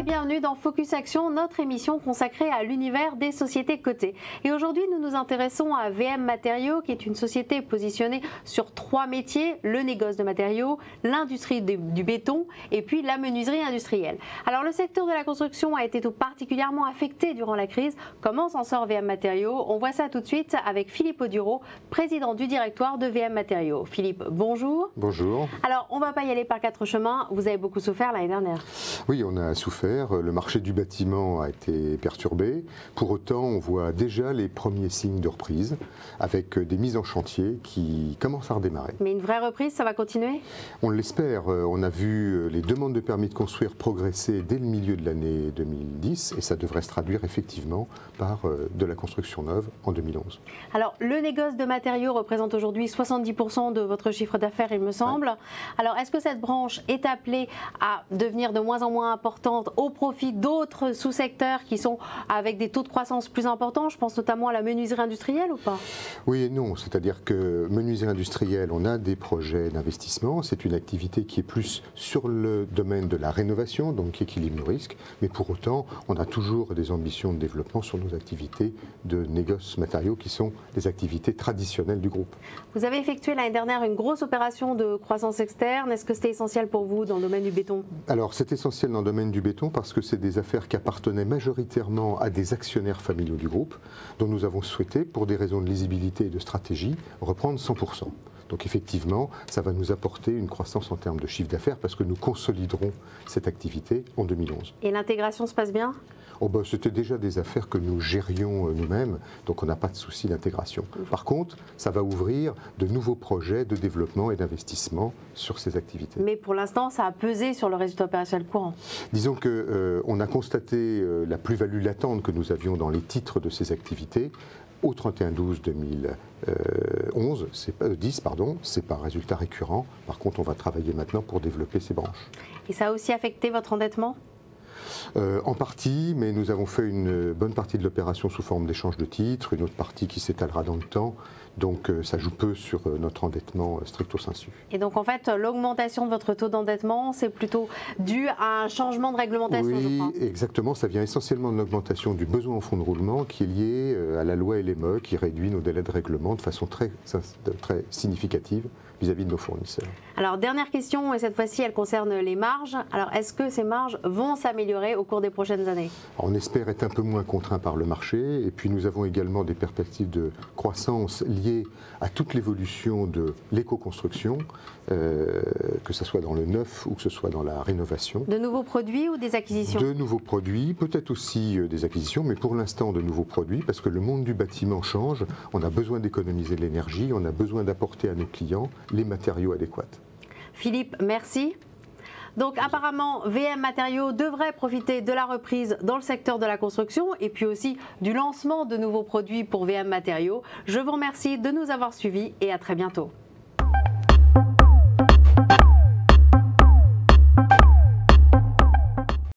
bienvenue dans Focus Action, notre émission consacrée à l'univers des sociétés cotées. Et aujourd'hui, nous nous intéressons à VM Matériaux, qui est une société positionnée sur 3 métiers, le négoce de matériaux, l'industrie du béton et puis la menuiserie industrielle. Alors le secteur de la construction a été tout particulièrement affecté durant la crise. Comment s'en sort VM Matériaux? On voit ça tout de suite avec Philippe Audureau, président du directoire de VM Matériaux. Philippe, bonjour. Bonjour. Alors on ne va pas y aller par 4 chemins, vous avez beaucoup souffert l'année dernière. Oui, on a souffert, le marché du bâtiment a été perturbé. Pour autant, on voit déjà les premiers signes de reprise avec des mises en chantier qui commencent à redémarrer. Mais une vraie reprise, ça va continuer? On l'espère. On a vu les demandes de permis de construire progresser dès le milieu de l'année 2010 et ça devrait se traduire effectivement par de la construction neuve en 2011. Alors, le négoce de matériaux représente aujourd'hui 70% de votre chiffre d'affaires, il me semble. Ouais. Alors, est-ce que cette branche est appelée à devenir de moins en moins importante au profit d'autres sous-secteurs qui sont avec des taux de croissance plus importants? Je pense notamment à la menuiserie industrielle ou pas? Oui et non, c'est-à-dire que menuiserie industrielle, on a des projets d'investissement, c'est une activité qui est plus sur le domaine de la rénovation, donc qui équilibre nos risques, mais pour autant, on a toujours des ambitions de développement sur nos activités de négoce matériaux qui sont des activités traditionnelles du groupe. Vous avez effectué l'année dernière une grosse opération de croissance externe, est-ce que c'était essentiel pour vous dans le domaine du béton? Alors c'est essentiel dans le domaine du béton parce que c'est des affaires qui appartenaient majoritairement à des actionnaires familiaux du groupe dont nous avons souhaité, pour des raisons de lisibilité et de stratégie, reprendre 100%. Donc effectivement, ça va nous apporter une croissance en termes de chiffre d'affaires parce que nous consoliderons cette activité en 2011. Et l'intégration se passe bien? C'était déjà des affaires que nous gérions nous-mêmes, donc on n'a pas de souci d'intégration. Par contre, ça va ouvrir de nouveaux projets de développement et d'investissement sur ces activités. Mais pour l'instant, ça a pesé sur le résultat opérationnel courant. Disons qu'on a constaté la plus-value latente que nous avions dans les titres de ces activités. Au 31/12/2011, c'est pas un résultat récurrent. Par contre, on va travailler maintenant pour développer ces branches. Et ça a aussi affecté votre endettement ? En partie, mais nous avons fait une bonne partie de l'opération sous forme d'échange de titres, une autre partie qui s'étalera dans le temps. Donc ça joue peu sur notre endettement stricto sensu. Et donc en fait, l'augmentation de votre taux d'endettement, c'est plutôt dû à un changement de réglementation, oui, je crois. Exactement. Ça vient essentiellement de l'augmentation du besoin en fonds de roulement qui est lié à la loi LME qui réduit nos délais de règlement de façon très significative vis-à-vis de nos fournisseurs. Alors dernière question, et cette fois-ci elle concerne les marges. Alors est-ce que ces marges vont s'améliorer au cours des prochaines années? On espère être un peu moins contraint par le marché et puis nous avons également des perspectives de croissance liées à toute l'évolution de l'éco-construction, que ce soit dans le neuf ou que ce soit dans la rénovation. De nouveaux produits ou des acquisitions? De nouveaux produits, peut-être aussi des acquisitions, mais pour l'instant de nouveaux produits parce que le monde du bâtiment change, on a besoin d'économiser de l'énergie, on a besoin d'apporter à nos clients les matériaux adéquats. Philippe, merci. Donc apparemment, VM Matériaux devrait profiter de la reprise dans le secteur de la construction et puis aussi du lancement de nouveaux produits pour VM Matériaux. Je vous remercie de nous avoir suivis et à très bientôt.